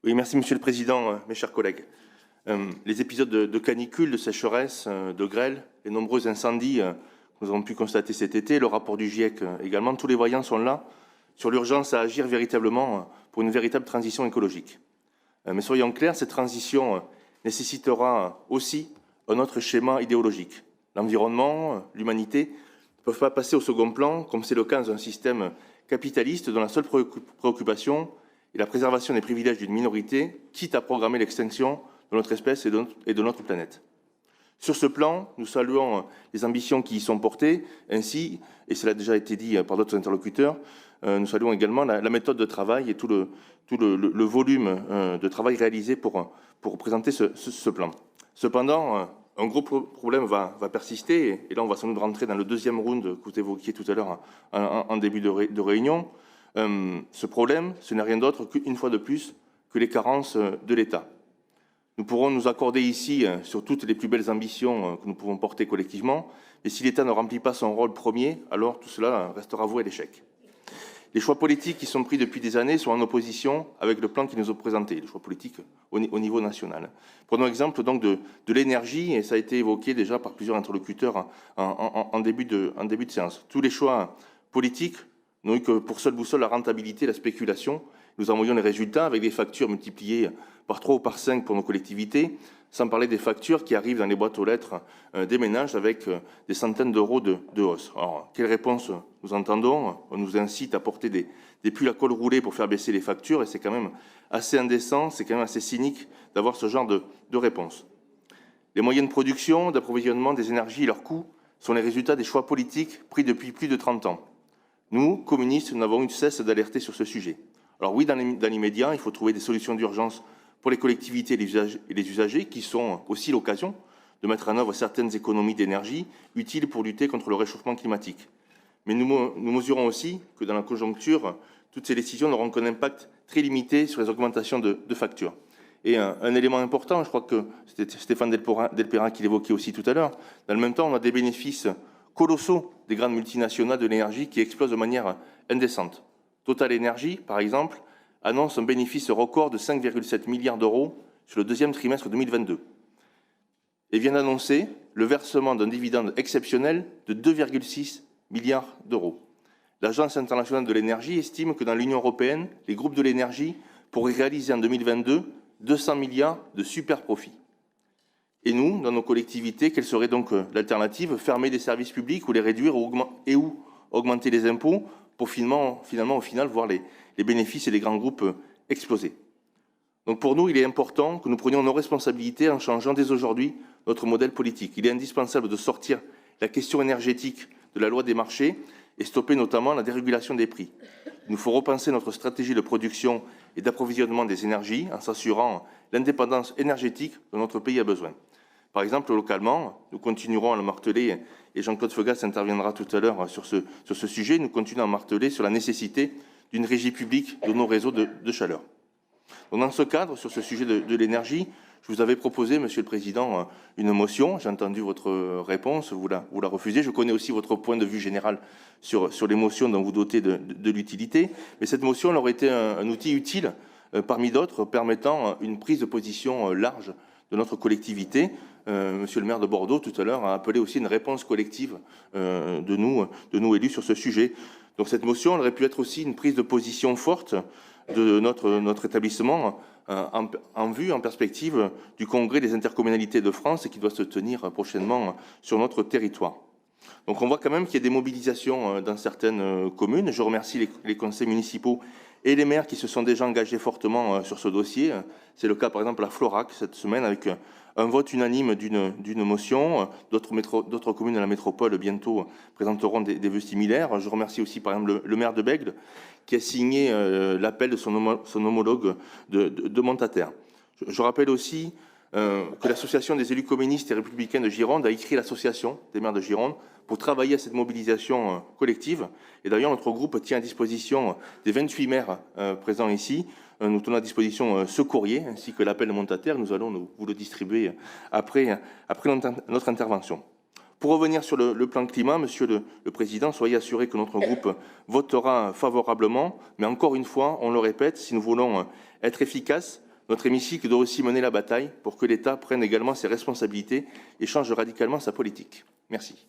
Oui, merci Monsieur le Président, mes chers collègues. Les épisodes de canicule, de sécheresse, de grêle, les nombreux incendies que nous avons pu constater cet été, le rapport du GIEC également, tous les voyants sont là sur l'urgence à agir véritablement pour une véritable transition écologique. Mais soyons clairs, cette transition nécessitera aussi un autre schéma idéologique. L'environnement, l'humanité ne peuvent pas passer au second plan, comme c'est le cas dans un système capitaliste dont la seule préoccupation est la préservation des privilèges d'une minorité, quitte à programmer l'extinction de notre espèce et de notre planète. Sur ce plan, nous saluons les ambitions qui y sont portées, ainsi, et cela a déjà été dit par d'autres interlocuteurs, nous saluons également la méthode de travail et tout le volume de travail réalisé pour présenter ce plan. Cependant, un gros problème va persister, et là on va sans doute rentrer dans le deuxième round que vous évoquiez tout à l'heure en début de réunion. Ce problème, ce n'est rien d'autre qu'une fois de plus que les carences de l'État. Nous pourrons nous accorder ici sur toutes les plus belles ambitions que nous pouvons porter collectivement, mais si l'État ne remplit pas son rôle premier, alors tout cela restera voué à l'échec. Les choix politiques qui sont pris depuis des années sont en opposition avec le plan qui nous est présenté, les choix politiques au niveau national. Prenons l'exemple donc de l'énergie, et ça a été évoqué déjà par plusieurs interlocuteurs en début de séance. Tous les choix politiques n'ont eu que pour seule boussole la rentabilité, la spéculation. Nous en voyons les résultats avec des factures multipliées par 3 ou par 5 pour nos collectivités, sans parler des factures qui arrivent dans les boîtes aux lettres des ménages avec des centaines d'euros de hausse. Alors, quelle réponse nous entendons? On nous incite à porter des pulls à col roulé pour faire baisser les factures, et c'est quand même assez indécent, c'est quand même assez cynique d'avoir ce genre de réponse. Les moyens de production, d'approvisionnement des énergies et leurs coûts sont les résultats des choix politiques pris depuis plus de 30 ans. Nous, communistes, n'avons eu de cesse d'alerter sur ce sujet. Alors oui, dans l'immédiat, il faut trouver des solutions d'urgence pour les collectivités et les usagers, qui sont aussi l'occasion de mettre en œuvre certaines économies d'énergie utiles pour lutter contre le réchauffement climatique. Mais nous mesurons aussi que dans la conjoncture, toutes ces décisions n'auront qu'un impact très limité sur les augmentations de factures. Et un élément important, je crois que c'était Stéphane Delpérin qui l'évoquait aussi tout à l'heure, dans le même temps, on a des bénéfices colossaux des grandes multinationales de l'énergie qui explosent de manière indécente. Total Energy, par exemple, annonce un bénéfice record de 5,7 milliards d'euros sur le deuxième trimestre 2022 et vient d'annoncer le versement d'un dividende exceptionnel de 2,6 milliards d'euros. L'Agence internationale de l'énergie estime que dans l'Union européenne, les groupes de l'énergie pourraient réaliser en 2022 200 milliards de super profits. Et nous, dans nos collectivités, quelle serait donc l'alternative? Fermer des services publics ou les réduire ou augmenter les impôts pour finalement au final, voir les bénéfices et les grands groupes exploser. Donc pour nous, il est important que nous prenions nos responsabilités en changeant dès aujourd'hui notre modèle politique. Il est indispensable de sortir la question énergétique de la loi des marchés et stopper notamment la dérégulation des prix. Il nous faut repenser notre stratégie de production et d'approvisionnement des énergies en s'assurant l'indépendance énergétique dont notre pays a besoin. Par exemple, localement, nous continuerons à le marteler, et Jean-Claude Feugas interviendra tout à l'heure sur ce sujet, nous continuons à marteler sur la nécessité d'une régie publique de nos réseaux de chaleur. Donc, dans ce cadre, sur ce sujet de l'énergie, je vous avais proposé, Monsieur le Président, une motion. J'ai entendu votre réponse, vous la refusez. Je connais aussi votre point de vue général sur les motions dont vous dotez de l'utilité. Mais cette motion elle aurait été un outil utile, parmi d'autres, permettant une prise de position large de notre collectivité. Monsieur le maire de Bordeaux, tout à l'heure, a appelé aussi une réponse collective de nous élus sur ce sujet. Donc cette motion elle aurait pu être aussi une prise de position forte de notre établissement en perspective du Congrès des intercommunalités de France qui doit se tenir prochainement sur notre territoire. Donc on voit quand même qu'il y a des mobilisations dans certaines communes. Je remercie les conseils municipaux et les maires qui se sont déjà engagés fortement sur ce dossier. C'est le cas par exemple à Florac cette semaine avec un vote unanime d'une motion. D'autres communes de la métropole bientôt présenteront des vœux similaires. Je remercie aussi par exemple le maire de Bègles qui a signé l'appel de son homologue de Montataire. Je rappelle aussi que l'association des élus communistes et républicains de Gironde a écrit l'association des maires de Gironde pour travailler à cette mobilisation collective. Et d'ailleurs, notre groupe tient à disposition des 28 maires présents ici. Nous tenons à disposition ce courrier ainsi que l'appel de Montataire. Nous allons vous le distribuer après notre intervention. Pour revenir sur le plan climat, Monsieur le Président, soyez assuré que notre groupe votera favorablement. Mais encore une fois, on le répète, si nous voulons être efficaces, Notre hémicycle doit aussi mener la bataille pour que l'État prenne également ses responsabilités et change radicalement sa politique. Merci.